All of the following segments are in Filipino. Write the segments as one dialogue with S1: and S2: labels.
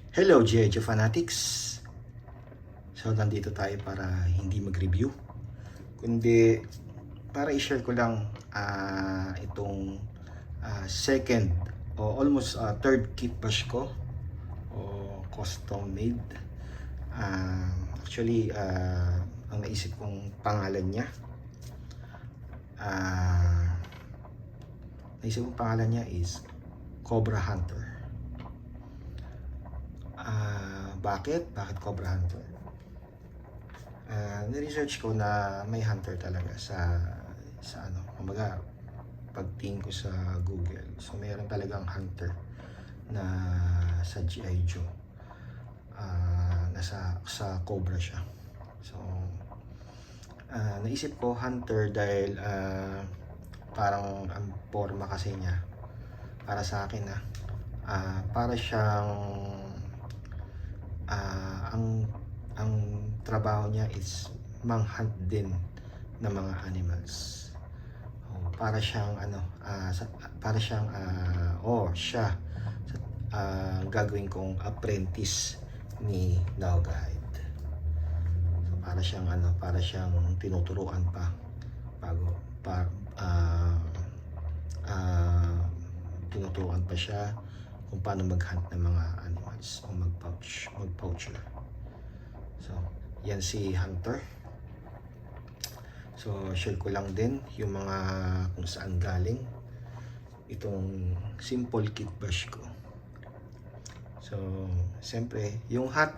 S1: Hello, Jejo Fanatics! So, nandito tayo para hindi mag-review, kundi para i-share ko lang itong second o almost third kit bash ko o custom made. Actually, ang naisip kong pangalan niya, is Cobra Hunter. Bakit? Bakit Cobra Hunter? Ni-research ko na may hunter talaga sa kumbaga pagtingin ko sa Google. So mayroon talagang hunter na sa G.I. Joe. Sa Cobra siya. So naisip ko hunter dahil parang ang forma kasi niya para sa akin para siyang ang trabaho niya is mang-hunt din ng mga animals. Para siyang gagawin kong apprentice ni Naugahyde. So, para siyang tinuturuan pa tinuturuan pa siya kung paano mag-hunt ng mga animals o mag-poacher. So, yan si Hunter. So, share ko lang din yung mga kung saan galing itong simple kit bash ko. So, siyempre, yung hat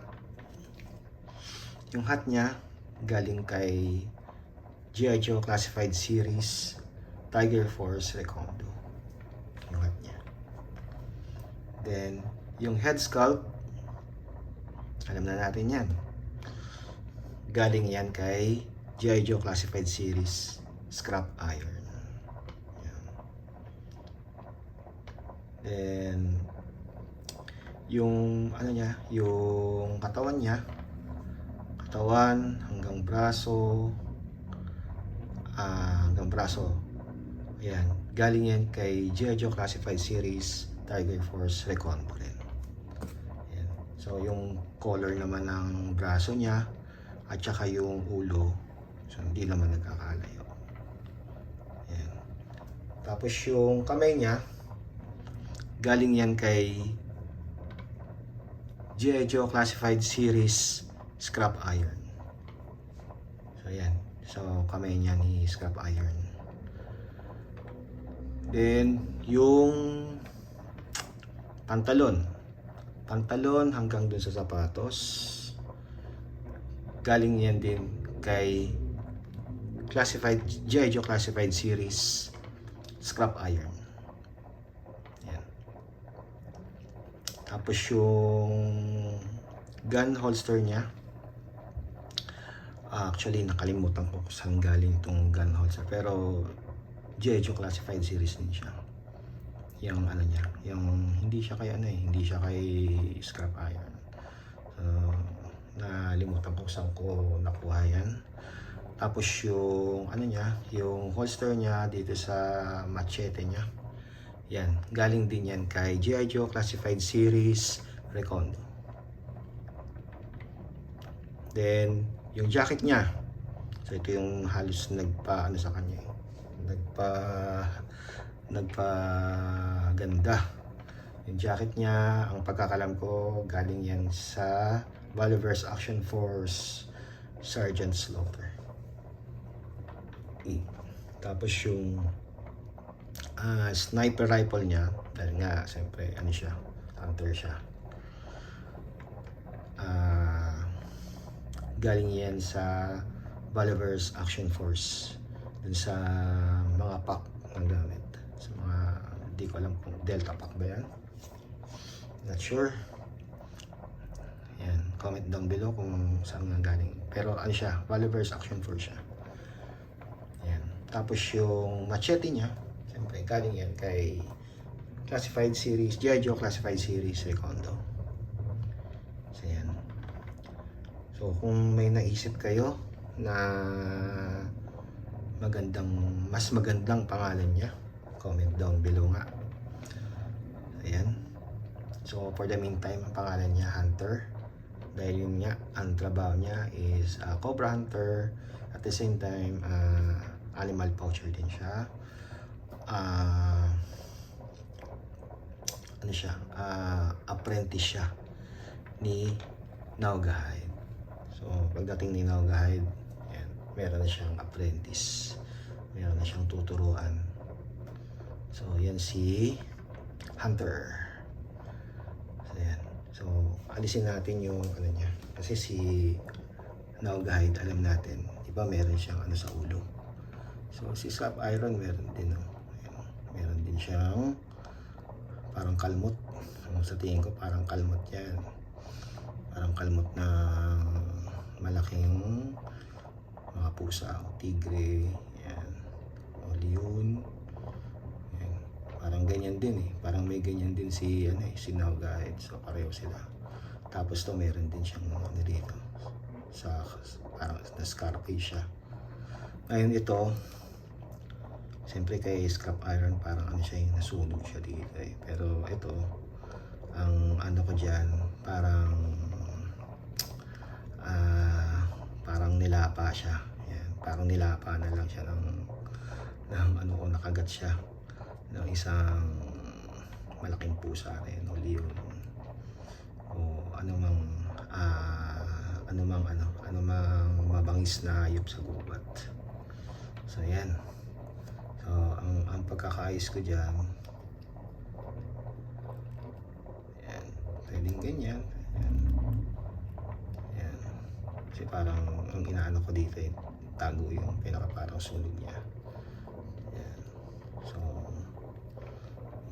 S1: niya galing kay G.I. Joe Classified Series Tiger Force Recondo. Yung hat niya. Then, yung head sculpt, alam na natin yan. Galing yan kay G.I. Joe Classified Series Scrap Iron. Yan. Then, yung yung katawan niya, hanggang braso, ayan, galing yan kay G.I. Joe Classified Series Tiger Force Recondo rin. Ayan. So yung color naman ng braso niya at saka yung ulo, so hindi naman nagkakalayo. Ayan. Tapos yung kamay niya, galing yan kay G.I. Joe Classified Series Scrap Iron. So ayan. So kamay niya ni Scrap Iron. Then yung pantalon hanggang dun sa sapatos, galing yan din kay G.I. Joe Classified Series Scrap Iron. Yan. Tapos yung gun holster niya, actually nakalimutan ko kung saan galing itong gun holster, pero G.I. Joe Classified Series din siya. Yung niya, yung hindi siya kay Scrap Iron. So, nalimutan ko saan ko nakuha yan. Tapos yung yung holster niya dito sa machete niya, yan, galing din yan kay G.I. Joe Classified Series Recondo. Then yung jacket niya, so ito yung halos sa kanya, nagpaganda. Yung jacket niya, ang pagkakalam ko, galing yan sa Bolivar's Action Force Sergeant Slaughter. Tapos yung sniper rifle niya, dahil nga siyempre hunter siya, galing yan sa Bolivar's Action Force, dun sa mga pack ng gamit, sa mga, hindi ko alam kung Delta pack ba yan, not sure. Yan, comment down below kung saan nga galing, pero Bolivar's Action Force siya. Yan. Tapos yung machete niya, siyempre galing yan kay Classified Series, G.I. Joe Classified Series Recondo. So yan. So kung may naisip kayo na mas magandang pangalan niya, comment down below nga. Ayan. So for the meantime, ang pangalan niya Hunter. Dahil yun nga, ang trabaho niya is Cobra Hunter. At the same time, animal poacher din siya. Ano siya? Apprentice siya ni Naugahyde. So pagdating ni Naugahyde, yan, meron na siyang apprentice. Meron na siyang tuturuan. So yan si Hunter. So yan. So alisin natin yung ano niya. Kasi si Naugahyde, alam natin, iba meron siyang ano sa ulo. So si Scrap Iron meron din, no? Ayan, meron din siyang parang kalmot. Sa tingin ko parang kalmot yan. Parang kalmot na malaking mga pusa o tigre. Yan. O leon. Yan. Parang ganyan din eh. Parang may ganyan din si, si Naugahyde. So pareho sila. Tapos to meron din siyang ano dito. Sa parang na scarface siya. Ngayon ito, siyempre kay Scrap Iron parang ano siya, yung nasunog siya dito eh. Pero ito, ang ano ko dyan, parang parang nilapa siya. Yan, parang nilapa na lang siya ng ano ko, nakagat siya ng isang malaking pusa na yun, o leon o anumang mabangis na hayop sa gubat. So yan. So ang pagkakaayos ko dyan, yan, pwedeng ganyan. Yan. Yan. Kasi parang ang inaano ko dito eh, tago yung pinaka parang sunog niya. Yan. So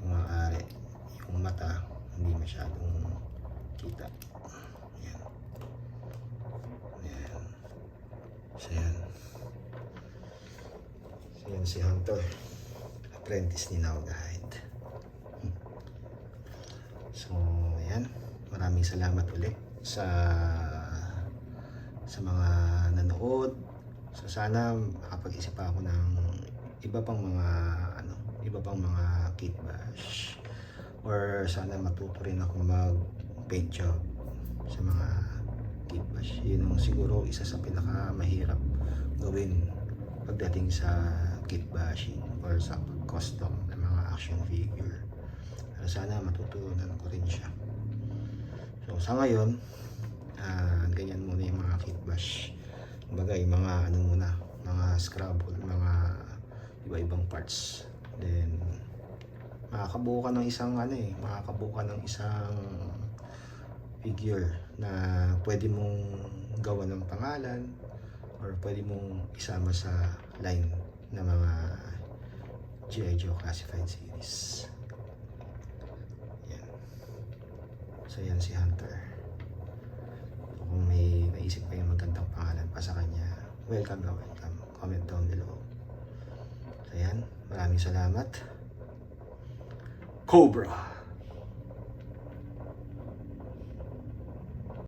S1: maaari yung mata hindi masyadong kita. Yan. Yan. So yan. So yan si Hunter, apprentice ni Naugahyde. So yan, maraming salamat ulit sa mga nanood. So sana makapag-isip pa ako ng iba pang mga kit bash, or sana matuto rin ako mag paint job sa mga kit bash. Yun ang siguro isa sa pinaka mahirap gawin pagdating sa kit bashing or sa custom ng mga action figure. Pero sana matutunan ko rin siya. So sa ngayon, ganyan muna yung mga kit bash. Kumbaga yung mga mga scrabble, mga iba-ibang parts. Then makakabuo ka ng isang figure na pwede mong gawa ng pangalan or pwede mong isama sa line ng mga G.I. Joe Classified Series. Yan. So yan si Hunter. Kung may naisip kayong magandang pangalan pa sa kanya, welcome na welcome. Comment down below. So yan, maraming salamat. Cobra!